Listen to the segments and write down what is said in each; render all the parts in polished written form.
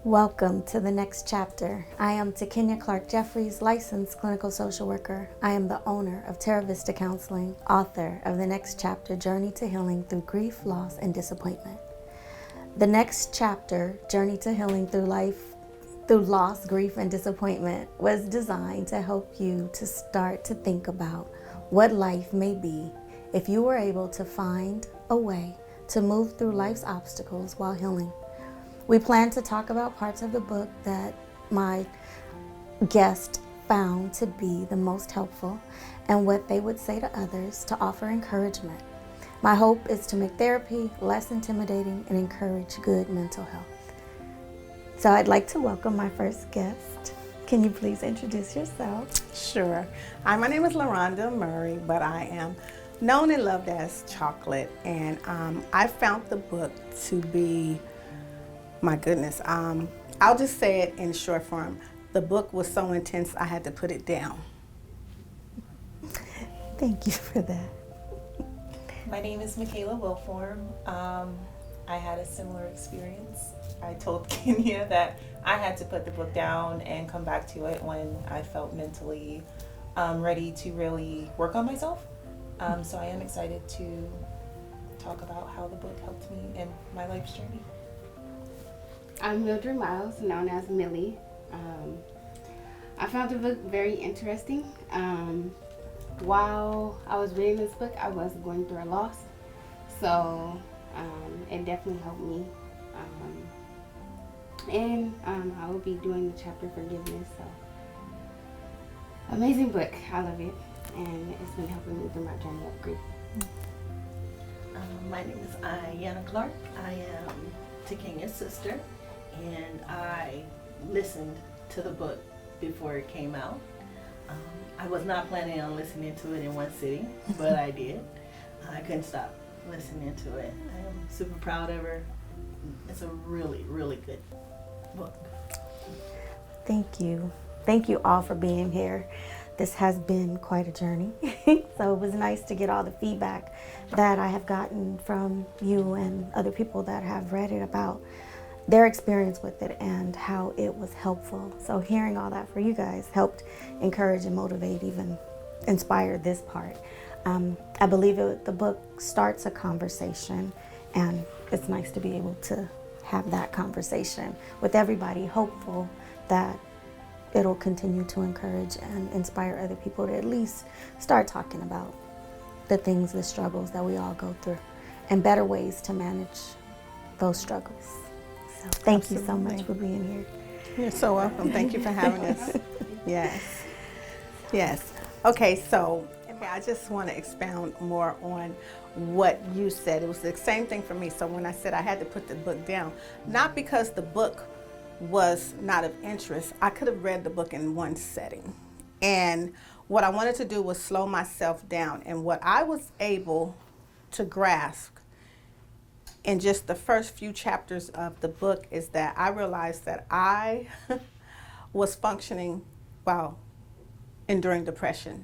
Welcome to the next chapter. I am Takenya Clark Jeffries, licensed clinical social worker. I am the owner of Terra Vista Counseling, author of the next chapter, Journey to Healing Through Grief, Loss, and Disappointment. The next chapter, Journey to Healing Through Loss, Grief, and Disappointment, was designed to help you to start to think about what life may be if you were able to find a way to move through life's obstacles while healing. We plan to talk about parts of the book that my guest found to be the most helpful and what they would say to others to offer encouragement. My hope is to make therapy less intimidating and encourage good mental health. So I'd like to welcome my first guest. Can you please introduce yourself? Sure. Hi, my name is LaRonda Murray, but I am known and loved as Chocolate. And I found the book to be, my goodness, I'll just say it in short form. The book was so intense, I had to put it down. Thank you for that. My name is Michaela Wilform. I had a similar experience. I told Kenya that I had to put the book down and come back to it when I felt mentally ready to really work on myself. So I am excited to talk about how the book helped me in my life's journey. I'm Mildred Miles, known as Millie. I found the book very interesting. While I was reading this book, I was going through a loss, so it definitely helped me. And I will be doing the chapter Forgiveness. So amazing book, I love it, and it's been helping me through my journey of grief. My name is Ayanna Clark. I am Takenya's sister, and I listened to the book before it came out. I was not planning on listening to it in one sitting, but I did. I couldn't stop listening to it. I am super proud of her. It's a really, really good book. Thank you. Thank you all for being here. This has been quite a journey. So it was nice to get all the feedback that I have gotten from you and other people that have read it about their experience with it and how it was helpful. So hearing all that for you guys helped encourage and motivate, even inspire this part. I believe the book starts a conversation, and it's nice to be able to have that conversation with everybody, hopeful that it'll continue to encourage and inspire other people to at least start talking about the things, the struggles that we all go through, and better ways to manage those struggles. So thank you so much for being here. You're so welcome. Thank you for having us. Yes. Yes. Okay, so I just want to expound more on what you said. It was the same thing for me. So when I said I had to put the book down, not because the book was not of interest, I could have read the book in one setting. And what I wanted to do was slow myself down. And what I was able to grasp in just the first few chapters of the book is that I realized that I was functioning while enduring depression.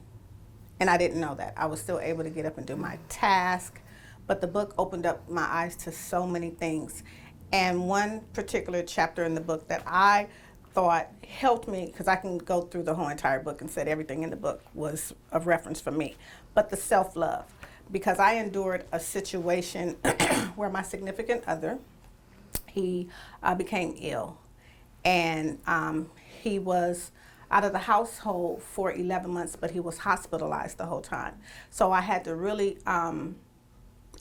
And I didn't know that. I was still able to get up and do my task, but the book opened up my eyes to so many things. And one particular chapter in the book that I thought helped me, because I can go through the whole entire book and said everything in the book was of reference for me, but the self-love. Because I endured a situation where my significant other, he became ill, and he was out of the household for 11 months, but he was hospitalized the whole time. So I had to really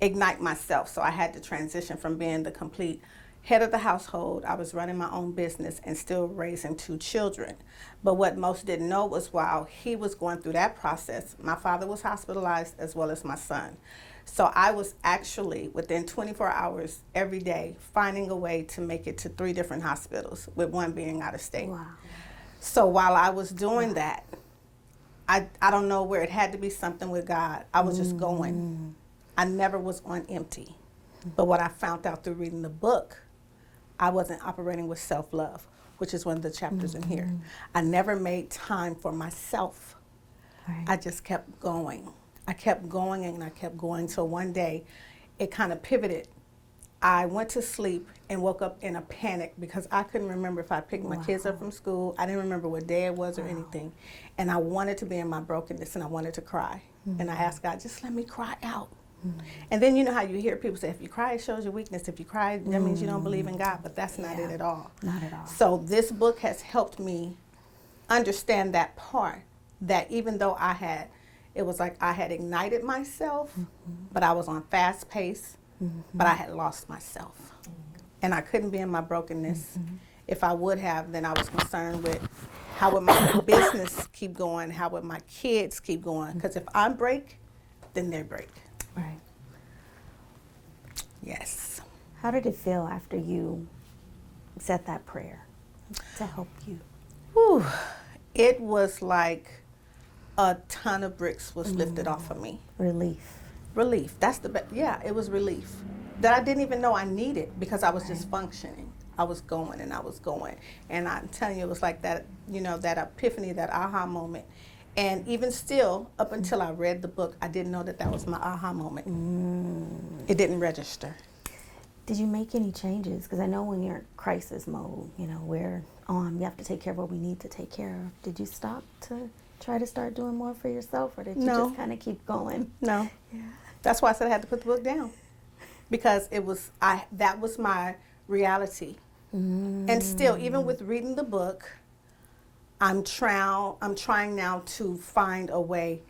ignite myself. So I had to transition from being the complete head of the household. I was running my own business and still raising 2 children. But what most didn't know was while he was going through that process, my father was hospitalized as well as my son. So I was actually within 24 hours every day finding a way to make it to 3 different hospitals, with one being out of state. Wow. So while I was doing that, I don't know where it had to be something with God. I was just going. I never was on empty. But what I found out through reading the book, I wasn't operating with self-love, which is one of the chapters in here. I never made time for myself. Right. I just kept going. I kept going and I kept going till one day it kind of pivoted. I went to sleep and woke up in a panic because I couldn't remember if I picked my kids up from school. I didn't remember what day it was or anything. And I wanted to be in my brokenness and I wanted to cry. And I asked God, just let me cry out. And then you know how you hear people say, if you cry, it shows your weakness. If you cry, that means you don't believe in God. But that's not it at all. Not at all. So this book has helped me understand that part, that even though it was like I had ignited myself, but I was on fast pace, but I had lost myself. And I couldn't be in my brokenness. If I would have, then I was concerned with how would my business keep going, how would my kids keep going, because if I break, then they break. Right. Yes. How did it feel after you said that prayer to help you? Whew. It was like a ton of bricks was lifted off of me. Relief. Relief. That's the best. Yeah, it was relief that I didn't even know I needed because I was just functioning. I was going and I was going. And I'm telling you, it was like that, you know, that epiphany, that aha moment. And even still, up until I read the book, I didn't know that that was my aha moment. It didn't register. Did you make any changes? Because I know when you're in crisis mode, you know, we're on, we have to take care of what we need to take care of. Did you stop to try to start doing more for yourself, or did you No. just kind of keep going? No. Yeah. That's why I said I had to put the book down. Because it was, that was my reality. And still, even with reading the book, I'm trying now to find a way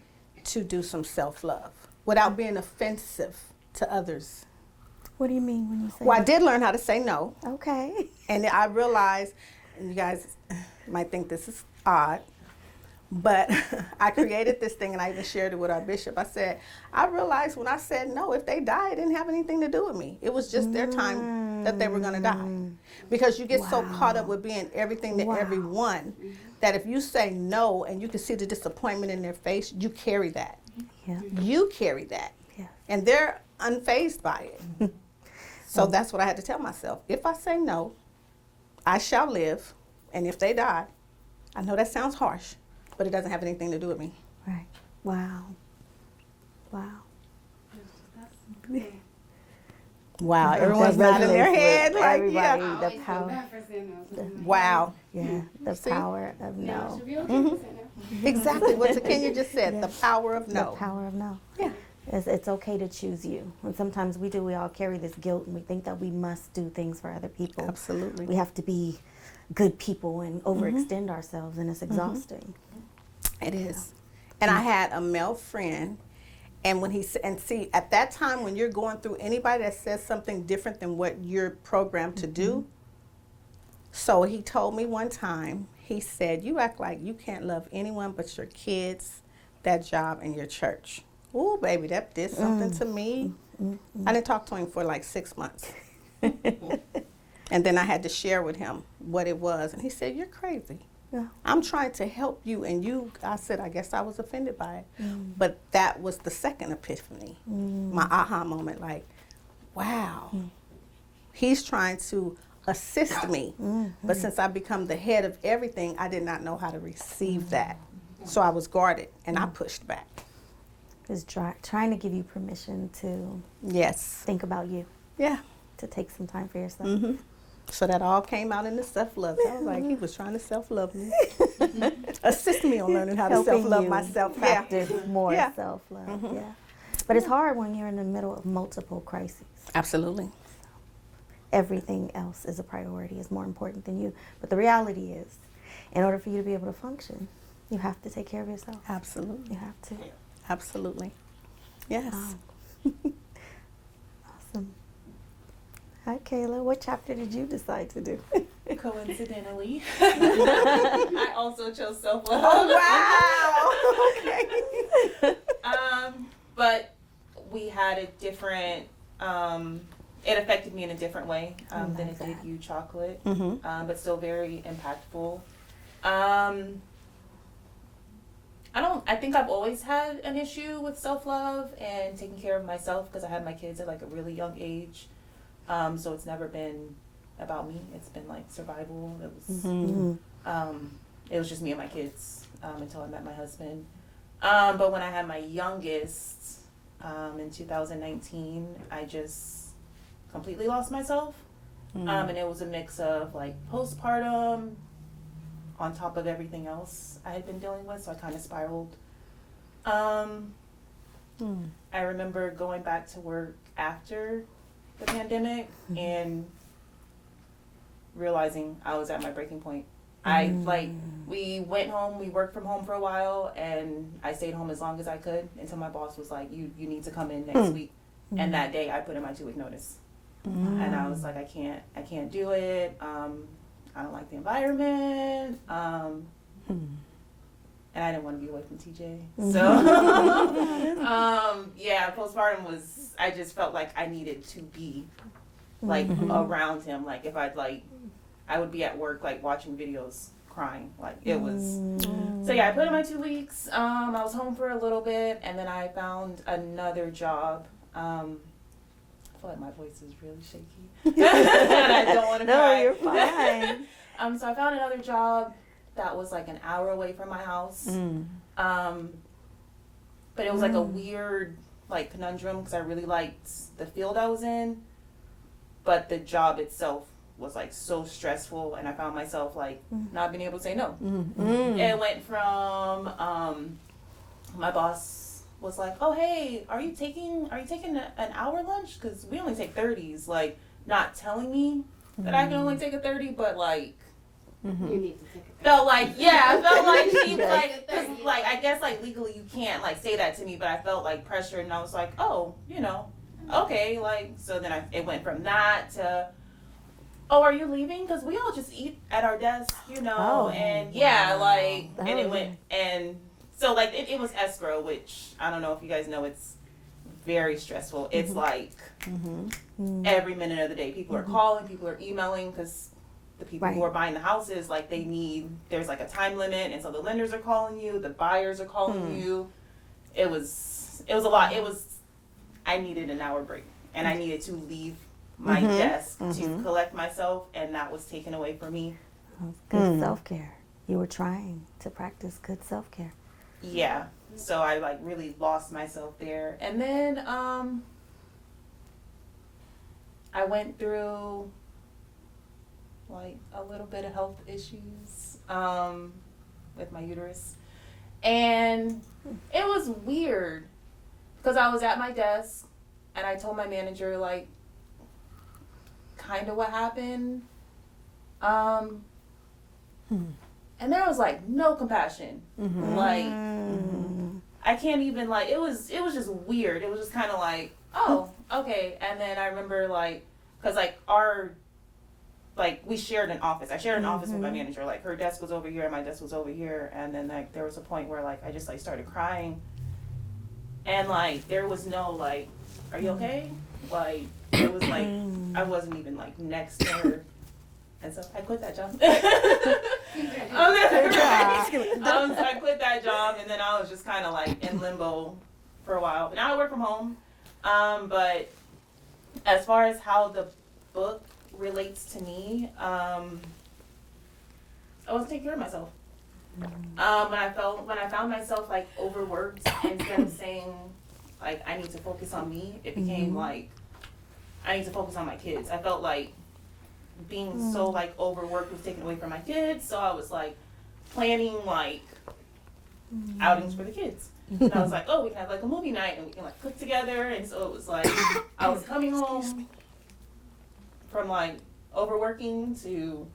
to do some self-love without being offensive to others. What do you mean when you say Well, I did learn how to say no. Okay. And I realized, and you guys might think this is odd, but I created this thing and I even shared it with our bishop. I said, I realized when I said no, if they died, it didn't have anything to do with me. It was just their time that they were going to die. Because you get so caught up with being everything to everyone that if you say no and you can see the disappointment in their face, you carry that. Yeah. You carry that. Yeah. And they're unfazed by it. So that's what I had to tell myself. If I say no, I shall live. And if they die, I know that sounds harsh, but it doesn't have anything to do with me. Right. Wow. Wow. Wow, That everyone's nodding their resonates head with like, everybody. yeah. I The always feel power. bad for saying no. Wow. Yeah. The See? power of No, no. should be okay to say no. Exactly what Kenya just said, the power of The no. power of no. Yeah. It's okay to choose you. And sometimes we all carry this guilt and we think that we must do things for other people. Absolutely. We have to be good people and overextend ourselves, and it's exhausting. It is. And I had a male friend, and when see, at that time when you're going through anybody that says something different than what you're programmed to do, so he told me one time, he said, you act like you can't love anyone but your kids, that job, and your church. Ooh, baby, that did something to me. I didn't talk to him for like 6 months. And then I had to share with him what it was. And he said, you're crazy. Yeah. I'm trying to help you. And I said, I guess I was offended by it. But that was the second epiphany, my aha moment, like, wow, he's trying to assist me. But since I become the head of everything, I did not know how to receive that. So I was guarded and I pushed back. Is trying to give you permission to Yes. think about you, Yeah. to take some time for yourself. So that all came out in the self-love. I was like, he was trying to self-love me. Assist me on learning how to Helping self-love you myself. practice more Yeah. self-love. Yeah. But it's hard when you're in the middle of multiple crises. Absolutely. Everything else is a priority, is more important than you. But the reality is, in order for you to be able to function, you have to take care of yourself. Absolutely. You have to. Absolutely. Yes. Wow. Awesome. Hi, Kayla. What chapter did you decide to do? Coincidentally, I also chose self-love. Oh, wow. Okay. But we had a different, it affected me in a different way than like it did that. you, Chocolate, Mm-hmm. but still very impactful. I think I've always had an issue with self-love and taking care of myself because I had my kids at like a really young age. So it's never been about me. It's been like survival. It was just me and my kids until I met my husband. But when I had my youngest in 2019, I just completely lost myself. And it was a mix of like postpartum on top of everything else I had been dealing with, so I kind of spiraled. I remember going back to work after the pandemic and realizing I was at my breaking point. We went home, we worked from home for a while, and I stayed home as long as I could until my boss was like, you need to come in next week. And that day I put in my 2-week notice. And I was like, I can't do it. I don't like the environment. And I didn't want to be away from TJ. So, postpartum was, I just felt like I needed to be, like, around him. Like, if I would be at work, like, watching videos, crying. Like, it was. So, I put in my 2 weeks. I was home for a little bit, and then I found another job. I feel like my voice is really shaky. And I don't want to cry. No, you're fine. So I found another job that was like an hour away from my house. But it was like a weird like conundrum because I really liked the field I was in, but the job itself was like so stressful, and I found myself like not being able to say no. It went from my boss was like, oh hey, are you taking an hour lunch, because we only take 30s, like not telling me that I can only take a 30, but like You need to take it. felt like I felt like she like, 'cause, like I guess like legally you can't like say that to me, but I felt like pressured, and I was like, oh, okay, like, so then it went from that to, oh, are you leaving? Because we all just eat at our desk, and and it went, and so like it was escrow, which I don't know if you guys know, it's very stressful. It's like every minute of the day people are calling, people are emailing, because the people who are buying the houses, like there's like a time limit, and so the lenders are calling you, the buyers are calling you. It was a lot. I needed an hour break, and I needed to leave my desk to collect myself, and that was taken away from me. Good self-care. You were trying to practice good self-care. Yeah. So I like really lost myself there. And then I went through like a little bit of health issues with my uterus. And it was weird because I was at my desk and I told my manager like kind of what happened. And there was like no compassion. Like I can't even like, it was just weird. It was just kind of like, oh, okay. And then I remember like, cause like we shared an office. I shared an office with my manager. Like her desk was over here and my desk was over here. And then like there was a point where like I just like started crying. And like there was no like, are you okay? Like it was like I wasn't even like next to her. And so I quit that job. So I quit that job, and then I was just kind of like in limbo for a while. But now I work from home. But as far as how the book relates to me, I wasn't taking care of myself. When I found myself like overworked, instead of saying like I need to focus on me, it became like I need to focus on my kids. I felt like being so like overworked was taken away from my kids, so I was like planning like outings for the kids. And I was like, oh, we can have like a movie night and we can like cook together. And so it was like I was coming home from like overworking to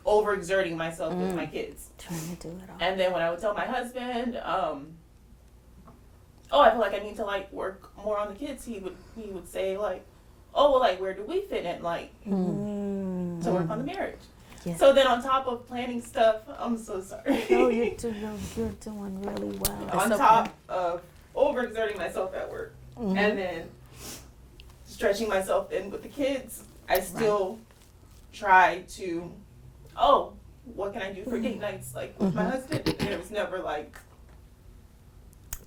overexerting myself with my kids, Trying to do it all. and then when I would tell my husband, oh, I feel like I need to like work more on the kids, he would say like, oh, well, like, where do we fit in, like, to work on the marriage? Yeah. So then on top of planning stuff, I'm so sorry. No, you're doing really well. On top of overexerting myself at work and then stretching myself in with the kids, I still try to, what can I do for date nights, like, with my husband? And it was never like,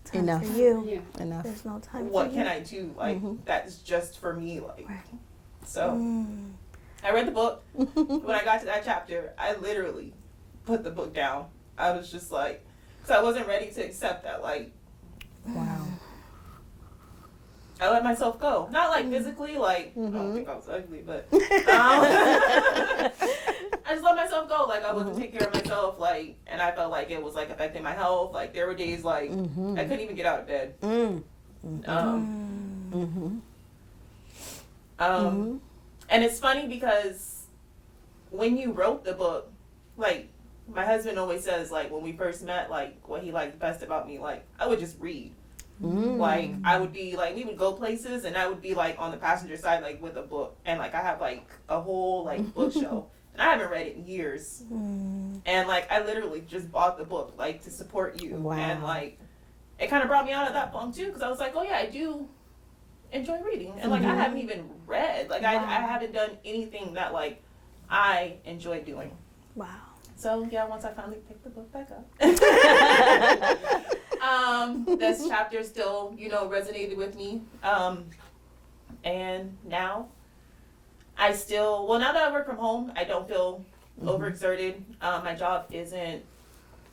Time Enough. for you. Yeah. Enough. There's no time what for can you. I do? Like, that's just for me, like, Right. so. I read the book. When I got to that chapter, I literally put the book down. I was just like, because I wasn't ready to accept that, like, Wow. I let myself go. Not like physically, like I don't think I was ugly, but I just let myself go. Like I wasn't taking care of myself, like, and I felt like it was like affecting my health. Like there were days like I couldn't even get out of bed. And it's funny because when you wrote the book, like my husband always says, like when we first met, like what he liked best about me, like I would just read. Like I would be like, we would go places and I would be like on the passenger side, like with a book, and like I have like a whole like bookshelf and I haven't read it in years. And like I literally just bought the book like to support you. Wow. And like it kind of brought me out of that funk too, because I was like, oh yeah, I do enjoy reading, and like I haven't even read, like I haven't done anything that like I enjoy doing. Wow. So yeah, once I finally picked the book back up, this chapter still, you know, resonated with me. And now I still, well, now that I work from home, I don't feel overexerted. My job isn't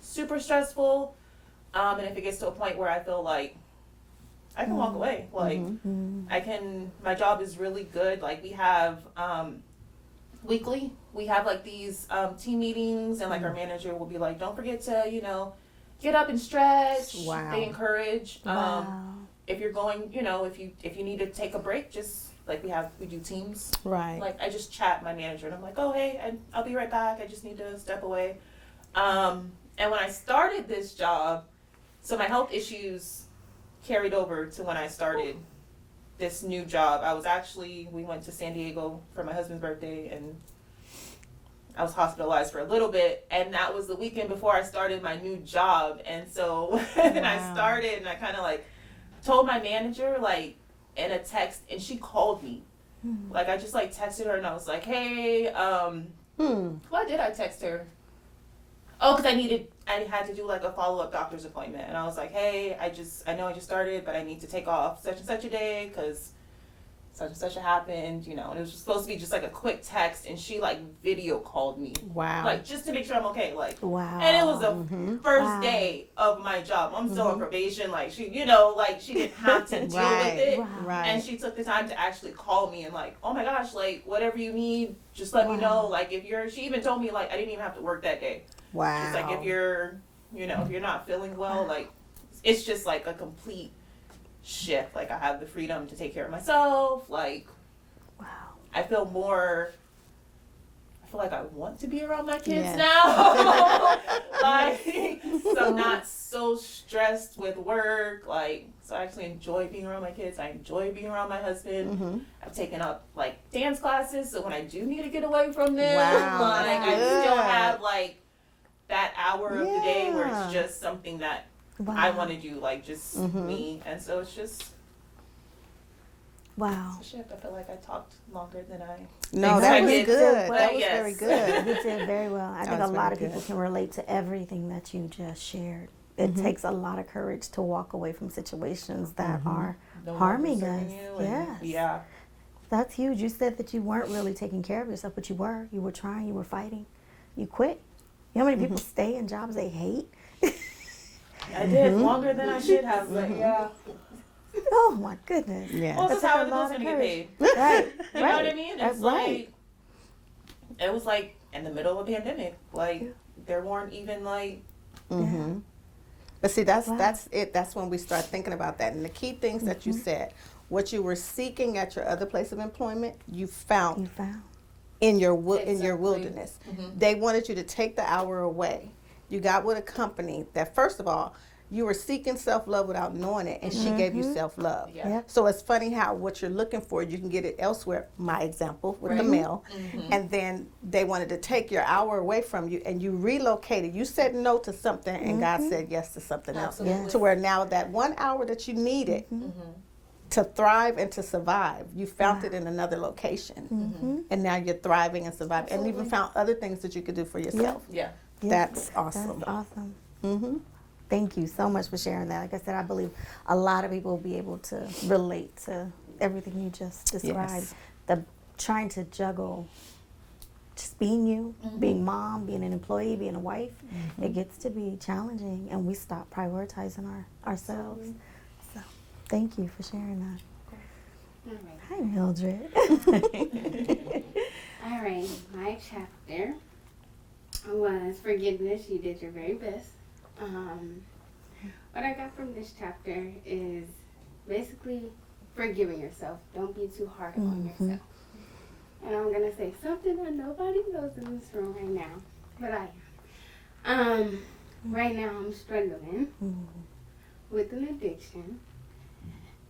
super stressful. And if it gets to a point where I feel like I can walk away, like I can, my job is really good. Like we have, weekly, we have like these team meetings, and like our manager will be like, don't forget to, you know, get up and stretch. Wow. They encourage. Wow. If you're going, you know, if you need to take a break, just like we do teams. Right. Like I just chat my manager and I'm like, oh hey, I'll be right back. I just need to step away. And when I started this job, so my health issues carried over to when I started this new job. We went to San Diego for my husband's birthday, and I was hospitalized for a little bit, and that was the weekend before I started my new job. And so when I started, and I kind of like told my manager like in a text, and she called me. Like I just like texted her and I was like, hey, why did I text her? Oh, because I had to do like a follow-up doctor's appointment. And I was like, hey, I know I just started, but I need to take off such and such a day because such and such happened, you know. And it was just supposed to be just like a quick text, and she like video called me. Wow. Like just to make sure I'm okay. Like, Wow. and it was the first day of my job. I'm still on probation. Like she, you know, like she didn't have to deal with it. Right. And she took the time to actually call me and like, oh my gosh, like whatever you need, just let me know. Like she even told me like I didn't even have to work that day. Wow. She's like, if you're not feeling well, like it's just like a complete shift. Like I have the freedom to take care of myself. Like, Wow. I feel like I want to be around my kids now. Like, so I'm not so stressed with work. Like, so I actually enjoy being around my kids. I enjoy being around my husband. I've taken up like dance classes, so when I do need to get away from them, like I still have like that hour of the day where it's just something that I want to do, like just me. And so it's just Wow. it's a shift. I feel like I talked longer than I No, that was expected. good. But That was yes. very good. You did very well. I think a was lot very of people good. can relate to everything that you just shared. It takes a lot of courage to walk away from situations that are No one harming concerning us. you, and Yes. Yeah. That's huge. You said that you weren't really taking care of yourself, but you were. You were trying. You were fighting. You quit. You know how many people stay in jobs they hate? I did longer than I should have, but yeah. Oh my goodness. Yeah. Well, That's this is how a the lot bill's of gonna get paid. Right. You know what I mean? It's right. like it was like in the middle of a pandemic. Like there weren't even like But see, that's Wow. that's it. That's when we start thinking about that. And the key things that you said, what you were seeking at your other place of employment, you found You found. in your in your Exactly. wilderness. They wanted you to take the hour away. You got with a company that, first of all, you were seeking self-love without knowing it, and she gave you self-love. Yeah. Yep. So it's funny how what you're looking for, you can get it elsewhere. My example with the mail. And then they wanted to take your hour away from you, and you relocated. You said no to something, and God said yes to something else. Absolutely. To where now that 1 hour that you needed to thrive and to survive, you found it in another location. And now you're thriving and surviving, and even found other things that you could do for yourself. yeah. That's awesome. That's awesome. Thank you so much for sharing that. Like I said, I believe a lot of people will be able to relate to everything you just described. Yes. The trying to juggle just being you, being mom, being an employee, being a wife. It gets to be challenging, and we stop prioritizing ourselves. So thank you for sharing that. All right. Hi, Mildred. All right. My chapter was forgiveness. You did your very best. What I got from this chapter is basically forgiving yourself. Don't be too hard on yourself. And I'm gonna say something that nobody knows in this room right now, but I am. Right now I'm struggling with an addiction,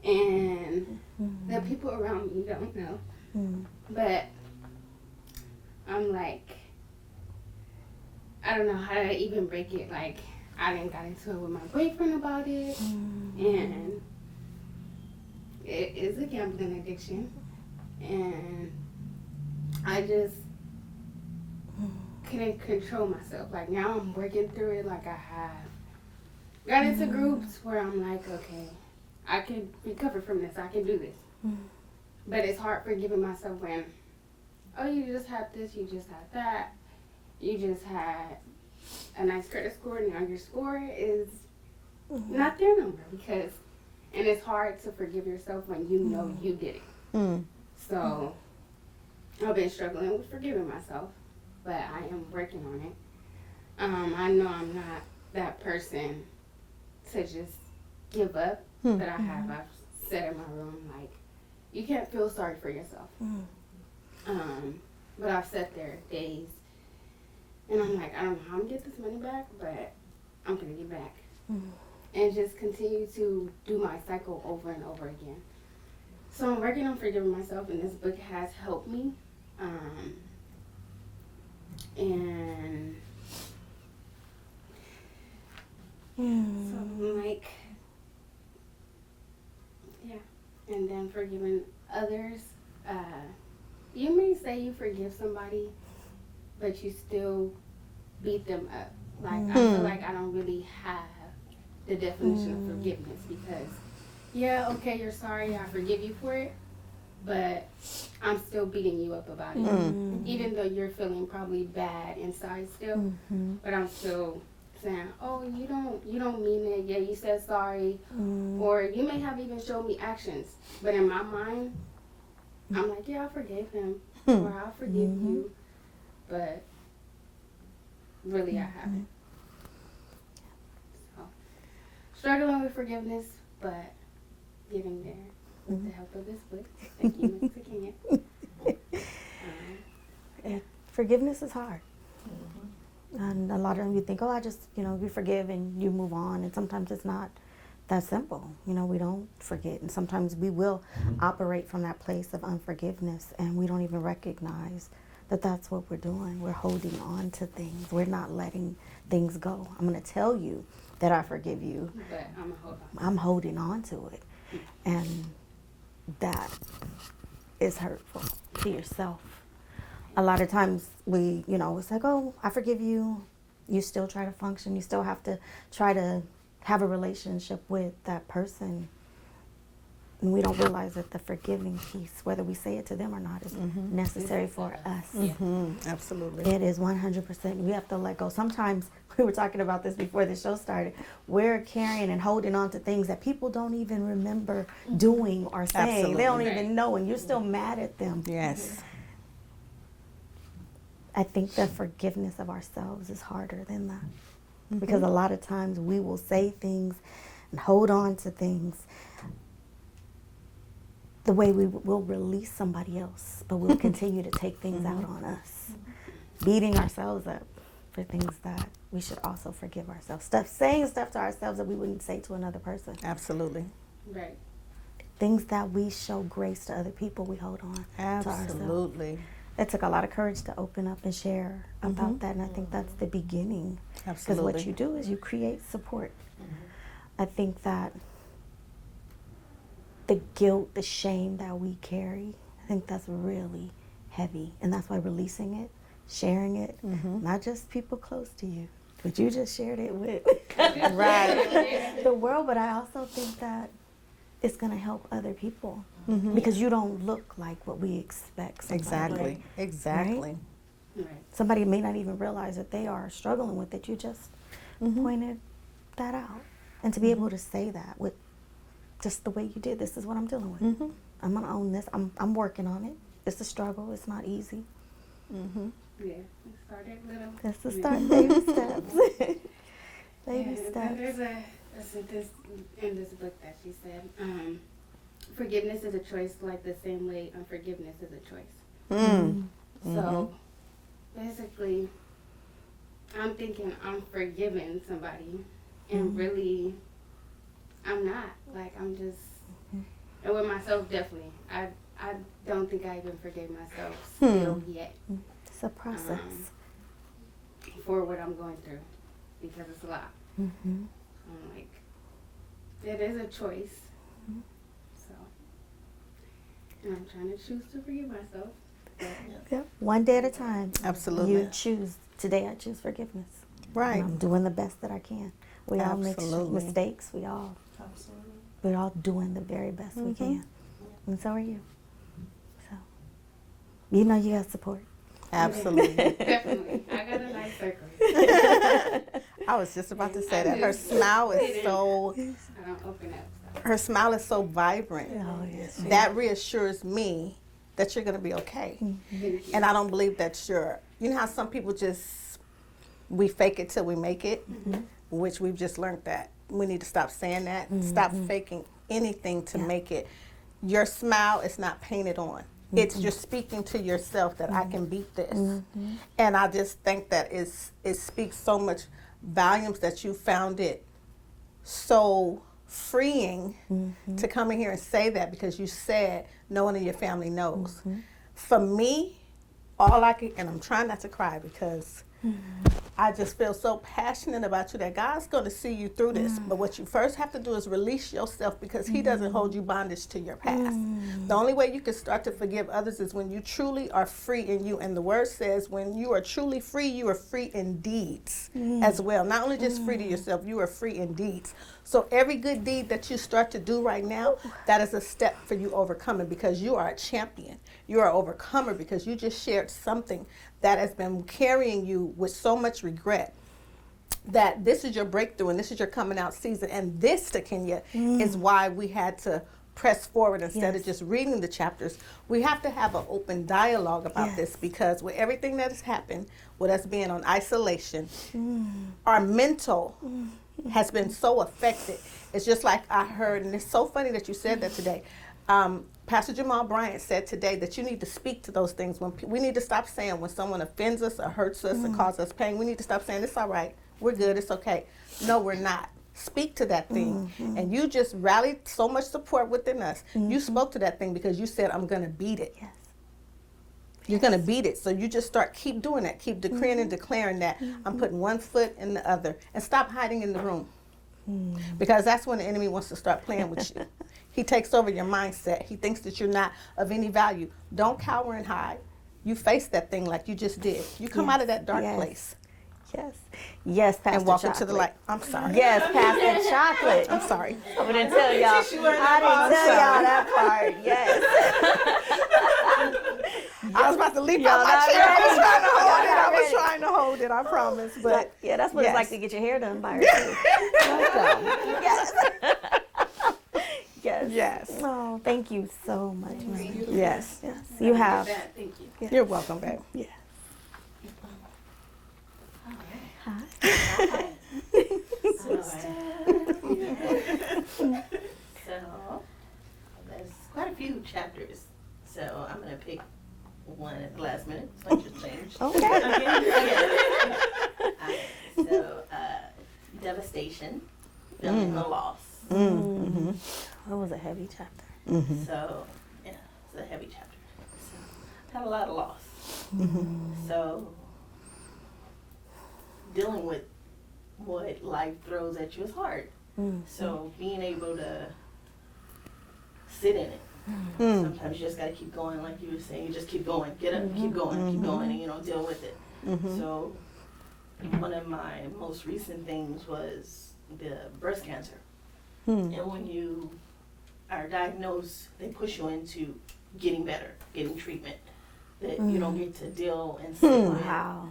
and the people around me don't know. But I'm like, I don't know how to even break it. Like, I didn't got into it with my boyfriend about it, and it is a gambling addiction, and I just couldn't control myself. Like, now I'm working through it. Like, I have got into groups where I'm like, okay, I can recover from this. I can do this. But it's hard forgiving myself when, oh, you just had this, you just had that, you just had a nice credit score, now your score is not there no more, because, and it's hard to forgive yourself when you know you did it. So I've been struggling with forgiving myself, but I am working on it. I know I'm not that person to just give up, but I've said in my room, like, you can't feel sorry for yourself. But I've sat there days, and I'm like, I don't know how I'm gonna get this money back, but I'm gonna get back. And just continue to do my cycle over and over again. So I'm working on forgiving myself, and this book has helped me. And so I'm like, yeah. And then forgiving others. You may say you forgive somebody, but you still beat them up. Like, I feel like I don't really have the definition of forgiveness, because, yeah, okay, you're sorry, I forgive you for it, but I'm still beating you up about it. Even though you're feeling probably bad inside still, but I'm still saying, oh, you don't mean it. Yeah, you said sorry. Or you may have even showed me actions, but in my mind, I'm like, yeah, I forgave him, or I'll forgive you, but really I haven't. So, struggling with forgiveness, but getting there with the help of this book. Thank you, Ms. Kenya. Forgiveness is hard. And a lot of them, you think, oh, I just, you forgive and you move on. And sometimes it's not that simple. We don't forget. And sometimes we will operate from that place of unforgiveness, and we don't even recognize that that's what we're doing. We're holding on to things. We're not letting things go. I'm going to tell you that I forgive you, But I'm holding on to it. And that is hurtful to yourself. A lot of times we, it's like, oh, I forgive you. You still try to function. You still have to try to have a relationship with that person. And we don't realize that the forgiving piece, whether we say it to them or not, is necessary for us. Absolutely. It is 100%. We have to let go. Sometimes, we were talking about this before the show started, we're carrying and holding on to things that people don't even remember doing or saying. Absolutely. They don't even know, and you're still mad at them. Yes. I think the forgiveness of ourselves is harder than that. Because a lot of times we will say things and hold on to things the way we will release somebody else, but we'll continue to take things out on us, beating ourselves up for things that we should also forgive ourselves. Saying stuff to ourselves that we wouldn't say to another person. Absolutely. Right. Things that we show grace to other people, we hold on to ourselves. Absolutely. It took a lot of courage to open up and share about that, and I think that's the beginning. Because Absolutely. what you do is you create support. I think that the guilt, the shame that we carry, I think that's really heavy, and that's why releasing it, sharing it, not just people close to you, but you just shared it with the world. But I also think that it's going to help other people because you don't look like what we expect. Exactly. Exactly. Right. Somebody may not even realize that they are struggling with it. You just pointed that out. And to be able to say that with just the way you did. This is what I'm dealing with. Mm-hmm. I'm gonna own this. I'm working on it. It's a struggle. It's not easy. Mm-hmm. Yeah, we started little. That's the start. Baby steps. Baby Yeah, steps. there's a sentence in this book that she said, forgiveness is a choice like the same way unforgiveness is a choice. Mm. So basically, I'm thinking I'm forgiving somebody, and really, I'm not. Like, I'm just, and with myself, definitely. I don't think I even forgave myself still yet It's a process. for what I'm going through, because it's a lot. Mm-hmm. I'm like, it is a choice. So, and I'm trying to choose to forgive myself. But Yep. One day at a time. Absolutely. You choose. Today I choose forgiveness. Right. And I'm doing the best that I can. We all make Absolutely. mistakes. We're all doing the very best we can. And so are you. So, you know you got support. Absolutely. definitely, I got a nice circle. I was just about to say that her smile is so. I don't open up. So. Her smile is so vibrant. Oh, yes. That reassures me that you're going to be okay. Thank you. And I don't believe that you know how some people just, we fake it till we make it, which we've just learned that. We need to stop saying that, stop faking anything to make it. Your smile is not painted on. It's just speaking to yourself that I can beat this. And I just think that it speaks so much volumes that you found it so freeing to come in here and say that, because you said no one in your family knows. For me, all I can, and I'm trying not to cry because I just feel so passionate about you that God's going to see you through this. But what you first have to do is release yourself, because He doesn't hold you bondage to your past. The only way you can start to forgive others is when you truly are free in you. And the word says when you are truly free, you are free in deeds as well. Not only just free to yourself, you are free in deeds. So every good deed that you start to do right now, that is a step for you overcoming, because you are a champion. You are an overcomer, because you just shared something that has been carrying you with so much regret, that this is your breakthrough and this is your coming out season. And this, to Kenya, is why we had to press forward instead of just reading the chapters. We have to have an open dialogue about this, because with everything that has happened, with us being on isolation, our mental has been so affected. It's just like I heard, and it's so funny that you said that today. Pastor Jamal Bryant said today that you need to speak to those things. We need to stop saying when someone offends us or hurts us or causes us pain, we need to stop saying, it's all right, we're good, it's okay. No, we're not. Speak to that thing. And you just rallied so much support within us. You spoke to that thing because you said, I'm going to beat it. Yes. You're going to beat it. So you just keep doing that. Keep decreeing and declaring that. I'm putting one foot in the other. And stop hiding in the room. Because that's when the enemy wants to start playing with you. He takes over your mindset. He thinks that you're not of any value. Don't cower and hide. You face that thing like you just did. You come out of that dark place. Yes. Yes, Pastor And walk Chocolate. into the light. I'm sorry. Yes, Pastor Chocolate. I'm sorry. I didn't tell y'all. I didn't tell y'all that part. Yes. I was about to leap Y'all out my not chair. I was ready. trying to hold Y'all it. not I was ready. trying to hold it. I promise. But Yeah, that's what yes. it's like to get your hair done by herself. Welcome. Yes. Yes. Yes. Oh, thank you so much, Marie. Yes. Yes. You have. Thank you. You're welcome, babe. Yes. So there's quite a few chapters. So I'm gonna pick one at the last minute. So I just changed. Okay. So devastation, feeling the loss. Mm-hmm. That was a heavy chapter. So yeah, it's a heavy chapter. So had a lot of loss. So dealing with what life throws at you is hard. So being able to sit in it. Sometimes you just gotta keep going, like you were saying. You just keep going, get up, keep going, and deal with it. So one of my most recent things was the breast cancer. And when you are diagnosed, they push you into getting better, getting treatment. That you don't get to deal and say, Wow.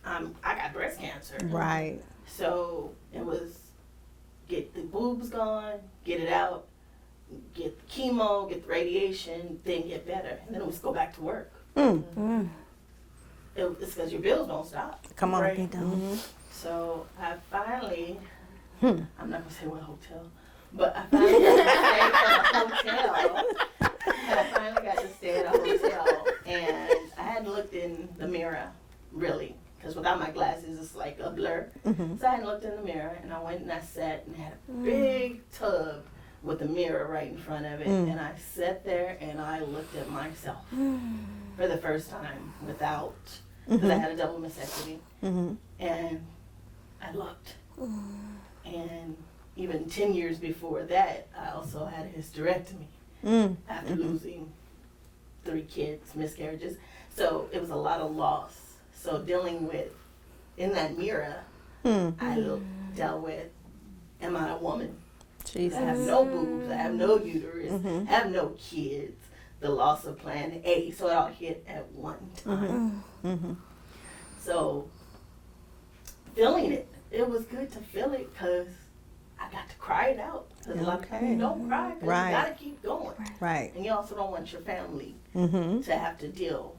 I got breast cancer. Right. So it was get the boobs gone, get it out, get chemo, get the radiation, then get better, and then it was go back to work. It's because your bills don't stop. Come on. Right. They don't. So I finally, I'm not gonna say what hotel, but I finally got to stay at a hotel. I finally got to stay at a hotel, and I hadn't looked in the mirror, really, because without my glasses, it's like a blur. So I hadn't looked in the mirror, and I went and I sat and had a big tub with a mirror right in front of it, and I sat there and I looked at myself for the first time without, because I had a double mastectomy, and I looked, and even 10 years before that, I also had a hysterectomy after losing 3 kids, miscarriages. So it was a lot of loss. So dealing with, in that mirror, I dealt with, am I a woman? Jesus. I have no boobs, I have no uterus, I have no kids, the loss of plan A, so it all hit at one time. So feeling it, it was good to feel it because I got to cry it out. Because a lot of times you don't cry because Right. you got to keep going. Right. And you also don't want your family Mm-hmm. to have to deal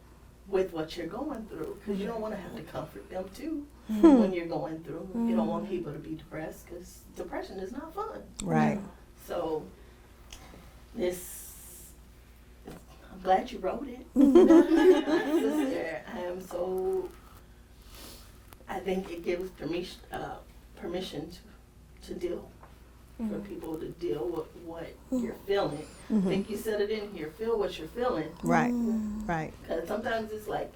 with what you're going through because you don't want to have to comfort them too when you're going through. You don't want people to be depressed because depression is not fun. Right. So I'm glad you wrote it. My sister, I think it gives permission to deal, for people to deal with what you're feeling. I think you said it in here, feel what you're feeling. Right. Right. Because sometimes it's like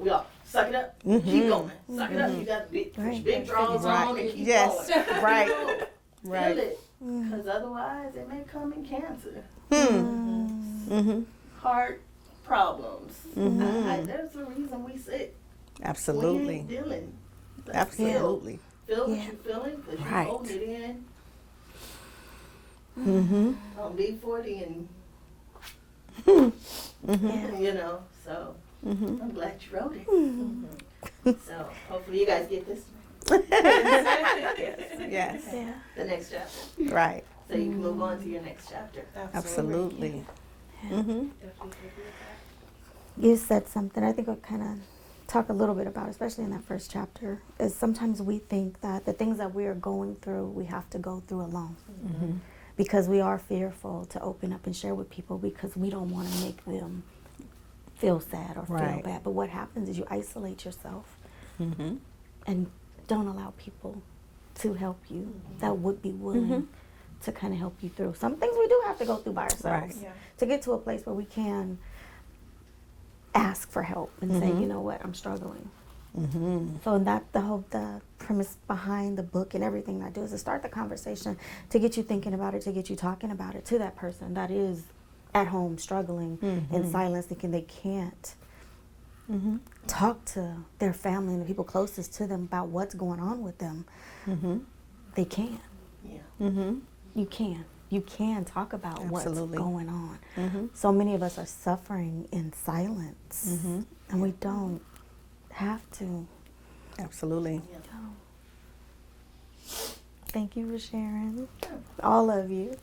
we all suck it up, keep going, suck it up. You got to put your big draws on and keep Yes. going. Right. Feel Right. it, because otherwise it may come in cancer, Mm-hmm. heart problems. There's a reason we sick. We Absolutely. ain't dealing. Let's Absolutely. Feel what Yeah. you're feeling, because you Right. hold it in. Mm-hmm. On B40 and you know, so I'm glad you wrote it. So hopefully you guys get this Yes. Yeah. the next chapter, Right. so you can move on to your next chapter. Absolutely. Mm-hmm. You said something I think I'll kind of talk a little bit about, especially in that first chapter, is sometimes we think that the things that we are going through, we have to go through alone. Because we are fearful to open up and share with people because we don't want to make them feel sad or feel Right. bad. But what happens is you isolate yourself Mm-hmm. and don't allow people to help you that would be willing to kind of help you through. Some things we do have to go through by ourselves Right. Yeah. to get to a place where we can ask for help and say, you know what, I'm struggling. Mm-hmm. So the premise behind the book and everything I do is to start the conversation, to get you thinking about it, to get you talking about it to that person that is at home struggling in silence, thinking they can't talk to their family and the people closest to them about what's going on with them. They can. Yeah. Mm-hmm. You can. You can talk about Absolutely. what's going on. Mm-hmm. So many of us are suffering in silence, and we don't have to. Absolutely. Thank you for sharing, all of you.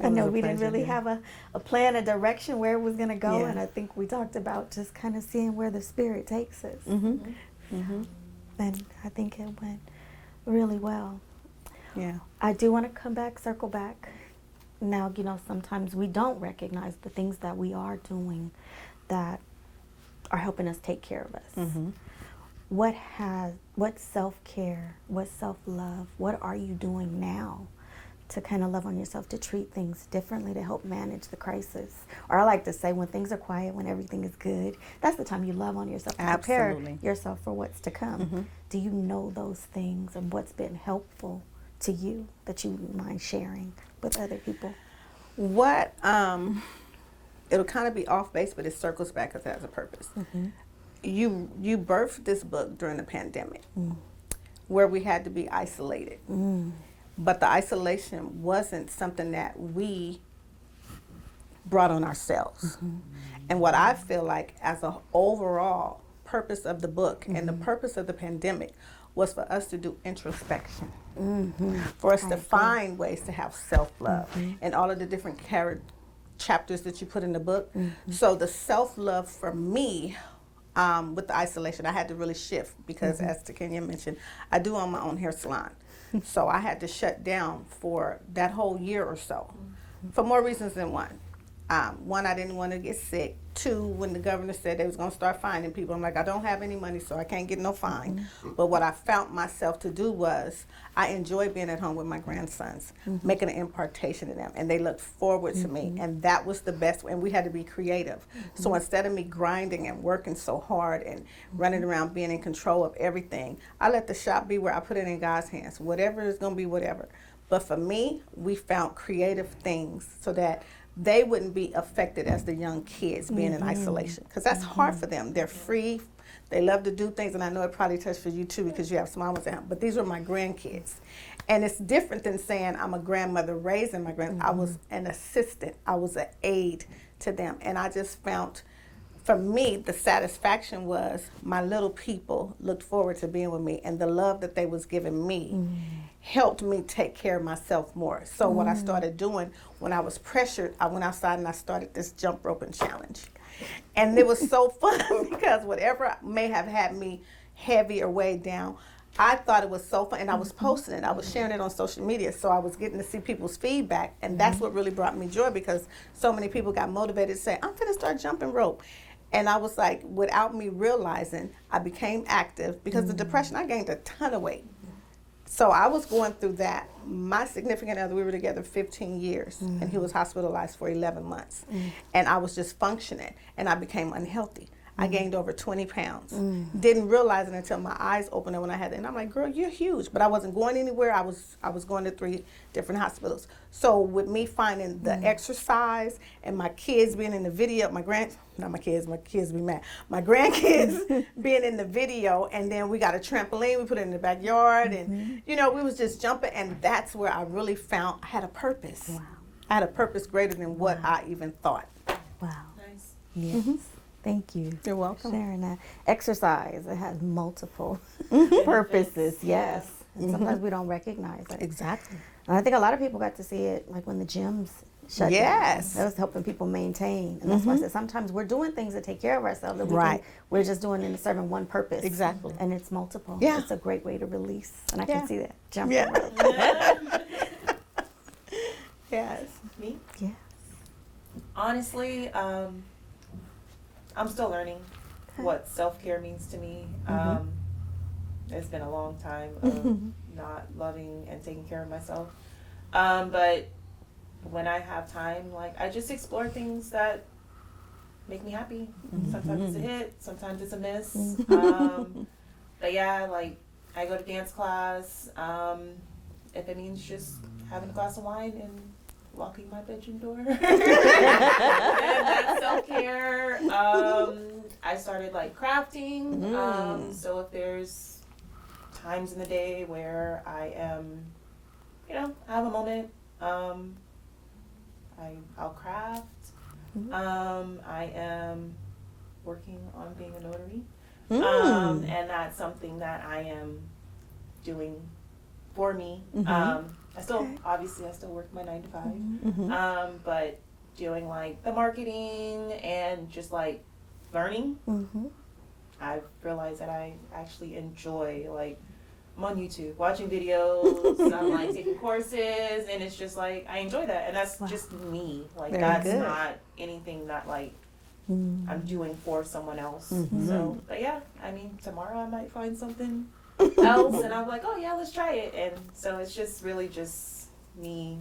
I was know a we didn't pleasure, really yeah. have a plan, a direction where it was going to go, Yeah. and I think we talked about just kind of seeing where the Spirit takes us. And I think it went really well. Yeah. I do want to come back, circle back. Now, sometimes we don't recognize the things that we are doing that are helping us take care of us. What self-care, what self-love, what are you doing now to kind of love on yourself, to treat things differently, to help manage the crisis? Or I like to say, when things are quiet, when everything is good, that's the time you love on yourself, to Absolutely. prepare yourself for what's to come. Do you know those things and what's been helpful to you that you mind sharing with other people? What, it'll kind of be off base, but it circles back because it has a purpose. You birthed this book during the pandemic where we had to be isolated. But the isolation wasn't something that we brought on ourselves. And what I feel like as an overall purpose of the book and the purpose of the pandemic was for us to do introspection, for us to find ways to have self-love, and all of the different chapters that you put in the book. So the self-love for me, with the isolation, I had to really shift because, as Takenya mentioned, I do own my own hair salon. So I had to shut down for that whole year or so, for more reasons than one. One, I didn't want to get sick. Two, when the governor said they was going to start fining people, I'm like, I don't have any money, so I can't get no fine. But what I found myself to do was, I enjoy being at home with my grandsons, making an impartation in them, and they looked forward to me, and that was the best. And we had to be creative. So instead of me grinding and working so hard and running around being in control of everything, I let the shop be where I put it in God's hands. Whatever is going to be, whatever. But for me, we found creative things so that they wouldn't be affected as the young kids being in isolation, because that's hard for them. They're free, they love to do things, and I know it probably touched for you too because you have small ones at home, but these were my grandkids. And it's different than saying I'm a grandmother raising my grandkids. I was an assistant, I was an aide to them, and I just found, for me, the satisfaction was my little people looked forward to being with me, and the love that they was giving me helped me take care of myself more. So what I started doing when I was pressured, I went outside and I started this jump roping challenge. And it was so fun because whatever may have had me heavy or weighed down, I thought it was so fun, and I was posting it. I was sharing it on social media, so I was getting to see people's feedback, and that's what really brought me joy, because so many people got motivated to say, I'm gonna start jumping rope. And I was like, without me realizing, I became active because the depression, I gained a ton of weight. So I was going through that. My significant other, we were together 15 years, and he was hospitalized for 11 months. And I was just functioning, and I became unhealthy. I gained over 20 pounds. Didn't realize it until my eyes opened up when I had it. And I'm like, girl, you're huge. But I wasn't going anywhere. I was going to 3 different hospitals. So with me finding the exercise and my kids being in the video, my kids be mad. My grandkids being in the video, and then we got a trampoline, we put it in the backyard, and we was just jumping, and that's where I really found I had a purpose. Wow. I had a purpose greater than what I even thought. Wow. Nice. Yes. Thank you. You're welcome. Sharing that. Exercise, it has multiple purposes, yes. And sometimes we don't recognize it. Exactly. And I think a lot of people got to see it like when the gyms shut Yes. down. That was helping people maintain. And that's why I said sometimes we're doing things to take care of ourselves that we're just doing it to serving one purpose. Exactly. And it's multiple. Yeah. It's a great way to release. And I can see that. Jumping Yeah. rope. Yes. Me? Yeah. Honestly, I'm still learning what self-care means to me. It's been a long time of not loving and taking care of myself. But when I have time, like, I just explore things that make me happy. Sometimes it's a hit, sometimes it's a miss. But yeah, like, I go to dance class. If it means just having a glass of wine and locking my bedroom door. And that's self-care. I started like crafting. So if there's times in the day where I am, I have a moment, I'll craft. I am working on being a notary. And that's something that I am doing for me. I still work my 9 to 5. But doing like the marketing and just like learning, I've realized that I actually enjoy, like, I'm on YouTube watching videos, I'm like taking courses, and it's just like I enjoy that, and that's just me. Like, that's not anything that like I'm doing for someone else. So, but yeah, I mean, tomorrow I might find something else, and I'm like, oh yeah, let's try it. And so it's just really just me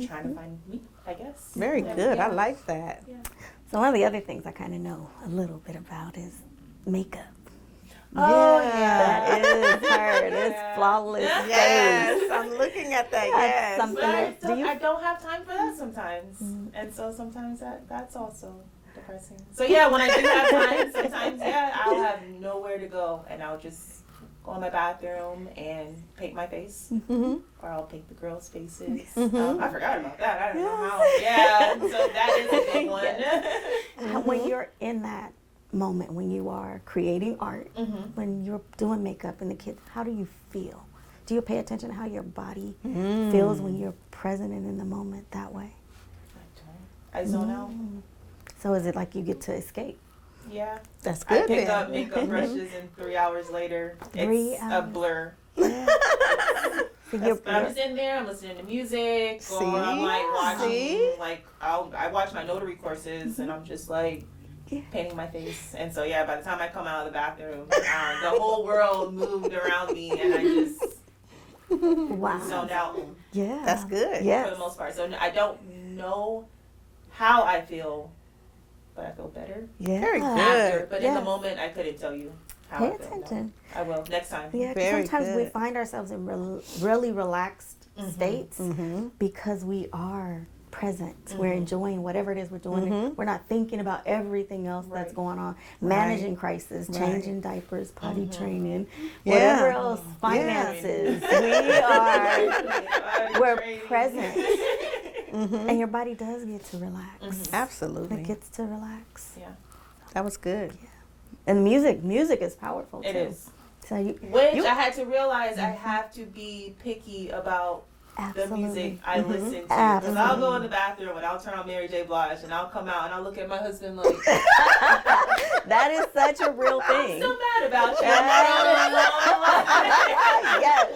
trying to find me, I guess. Very good. Yeah. I like that. Yeah. So one of the other things I kind of know a little bit about is makeup. Oh That yeah. is her. It's flawless. Yes, face. I'm looking at that. That's Yes. something. But I don't have time for that sometimes, and so sometimes that's also depressing. So yeah, when I do have time, sometimes I'll have nowhere to go, and I'll just go in my bathroom and paint my face, or I'll paint the girls' faces. I forgot about that. I don't know how. Yeah, so that is a big one. When you're in that moment when you are creating art, when you're doing makeup and the kids, how do you feel? Do you pay attention to how your body feels when you're present and in the moment that way? I zone out. So is it like you get to escape? Yeah. That's I good pick then. up makeup brushes and 3 hours later, 3 it's a hours. blur. Yeah. So you're, But I'm sitting there, I'm listening to music, or See? I'm like watching, See? like I watch my notary courses, and I'm just like painting my face. And so yeah, by the time I come out of the bathroom, the whole world moved around me, and I just wow. zoned out Yeah. That's good. for Yes. the most part. So I don't know how I feel, but I feel better Yeah. Very good. after. But in Yes. the moment, I couldn't tell you how Pay I feel. attention. I will next time. Yeah, 'cause Very sometimes we good. find ourselves in really relaxed states Mm-hmm. because we are present. We're enjoying whatever it is we're doing. We're not thinking about everything else that's Right. going on. Managing crisis, Right. changing diapers, potty training, Yeah. whatever else, finances. We're present. And your body does get to relax. Absolutely. It gets to relax. Yeah, That was good. And music is powerful too. it is. So you Which I had to realize I have to be picky about the absolutely. music I listen to. Because I'll go Absolutely. in the bathroom and I'll turn on Mary J. Blige and I'll come out and I'll look at my husband like, That is such a real I'm thing. so mad about you. Yes,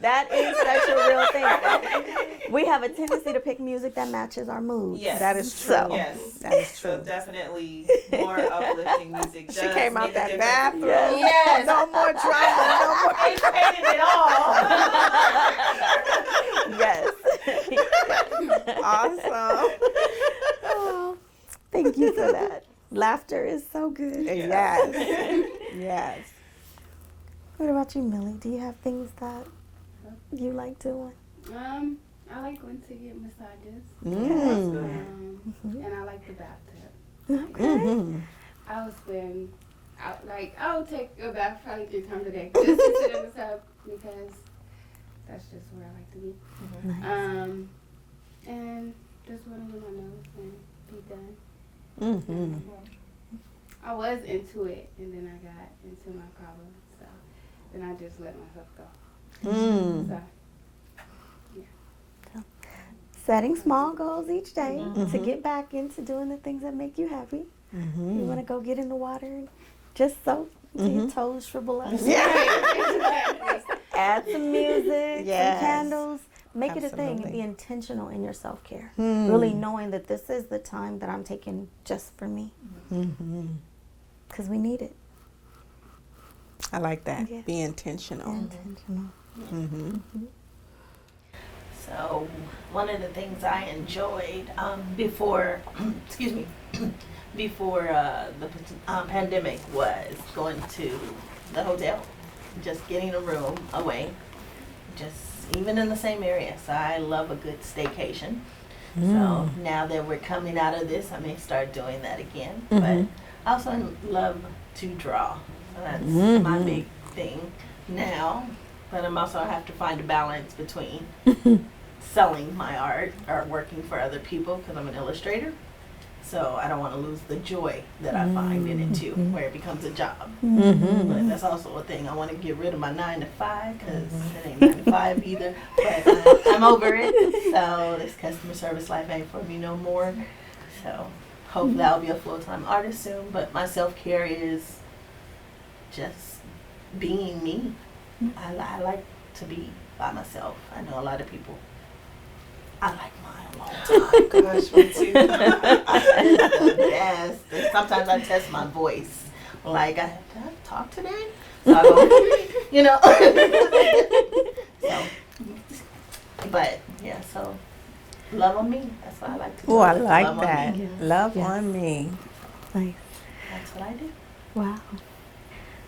that is such a real thing. We have a tendency to pick music that matches our moods. Yes. That is true. So- Yes. That is So true. definitely more uplifting music. She does came make out a that difference. bathroom. Yes. No more drama. No more. I hated it all. Yes. Awesome. Oh, thank you for that. Laughter is so good. Yes. Yes. What about you, Millie? Do you have things that you like doing? I like going to get massages. Mm. And I like the bathtub. Okay. Mm-hmm. I will spend, I will take a bath probably 3 times a day just to sit in the tub because that's just where I like to be. Nice. And just want to get my nails and be done. Mm-hmm. I was into it, and then I got into my problem, so then I just let myself go. Mm. So, Setting small goals each day to get back into doing the things that make you happy. Mm-hmm. You want to go get in the water and just soak until your toes shrivel up. Yeah. Add some music, Yes. some candles. Make it a thing and Absolutely. be intentional in your self-care. Hmm. Really knowing that this is the time that I'm taking just for me. Mm-hmm. Because we need it. I like that. Yes. Be intentional. Intentional. Mm-hmm. So one of the things I enjoyed before, excuse me, before the pandemic was going to the hotel, just getting a room away, just even in the same area. So I love a good staycation. So now that we're coming out of this, I may start doing that again. But I also love to draw. So that's my big thing now. But I'm also have to find a balance between selling my art or working for other people because I'm an illustrator. So I don't want to lose the joy that I find in it too, where it becomes a job. But that's also a thing. I want to get rid of my 9 to 5 because it ain't 9 to 5 either. But I'm over it. So this customer service life ain't for me no more. So hopefully I'll be a full-time artist soon. But my self-care is just being me. I like to be by myself. I know a lot of people. I like mine alone time. Gosh, me too. Yes. Sometimes I test my voice. Like, did I talk today? So I go, you know. So, but yeah. So, love on me. That's what I like to do. Oh, I like Love on that. me. Love Yes. on me. Nice. That's what I do. Wow.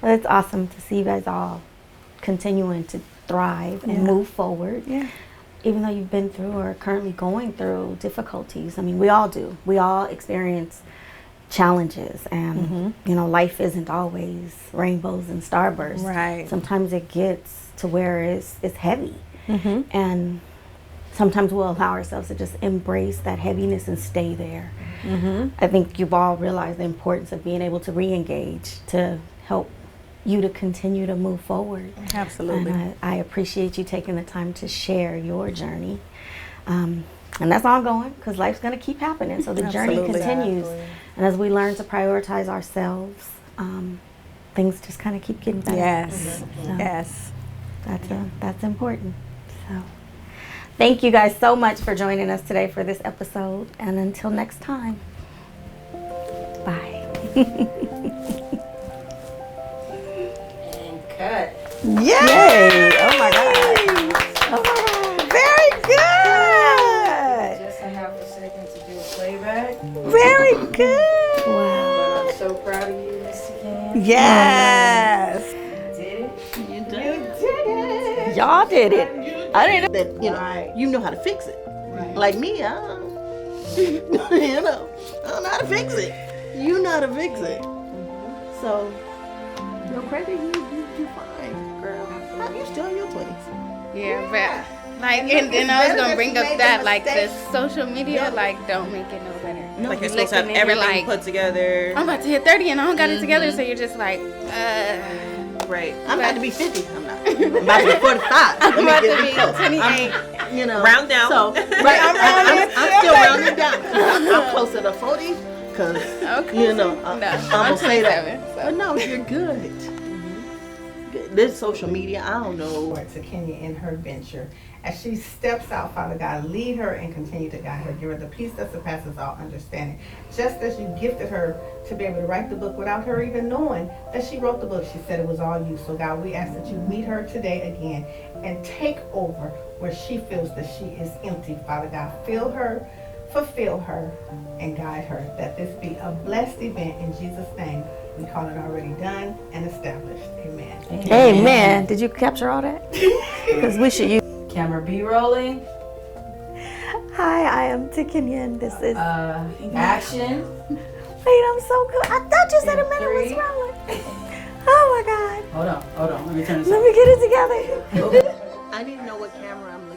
Well, it's awesome to see you guys all continuing to thrive and move forward. Yeah. Even though you've been through or are currently going through difficulties. I mean, we all do. We all experience challenges, and you know, life isn't always rainbows and starbursts. Right. Sometimes it gets to where it's heavy, and sometimes we'll allow ourselves to just embrace that heaviness and stay there. I think you've all realized the importance of being able to re-engage to help you to continue to move forward. Absolutely. And I appreciate you taking the time to share your journey. And that's ongoing because life's going to keep happening. So the journey Absolutely. continues. And as we learn to prioritize ourselves, things just kind of keep getting better. Yes. So Yes. that's important. So thank you guys so much for joining us today for this episode. And until next time, bye. And cut. Yay! Oh my God. Oh my Very good. Just a half a second to do a playback. Very good. God. Wow. But I'm so proud of you, Mr. Cam. Yes. Did it? You done. Y'all did it. I didn't that you know how to fix it. Right. Like me, I don't, I don't know how to fix it. You know how to fix it. So, no credit, you fine, girl. You still in your 20s. Yeah, but like, and then I was gonna bring up that like the social media, like, don't make it no better. No, Like you're supposed to have Looking and you're everything like, put together. I'm about to hit 30 and I don't got it together, so you're just like, Right. I'm about to be 50. I'm not. I'm about to be 45. I'm about to be close. 28. You know, Round down. So, right, I'm still rounding down. I'm closer to 40 because, Okay. you know, No, I'm I'm going to say that. 27, so. But no, you're good. Good. This social media, I don't know. Lord, to Kenya in her venture. As she steps out, Father God, lead her and continue to guide her. Give her the peace that surpasses all understanding. Just as you gifted her to be able to write the book without her even knowing that she wrote the book, she said it was all you. So God, we ask that you meet her today again and take over where she feels that she is empty. Father God, fill her, fulfill her, and guide her. That this be a blessed event in Jesus' name. We call it already done and established. Amen. Amen. Did you capture all that? Because we should use. Camera B rolling. Hi, I am Tikinya, and this is. Action. Wait, I'm so good. I thought you said a minute was 3. rolling. Oh my God. Hold on. Let me turn this Let on. me get it together. I need to know what camera I'm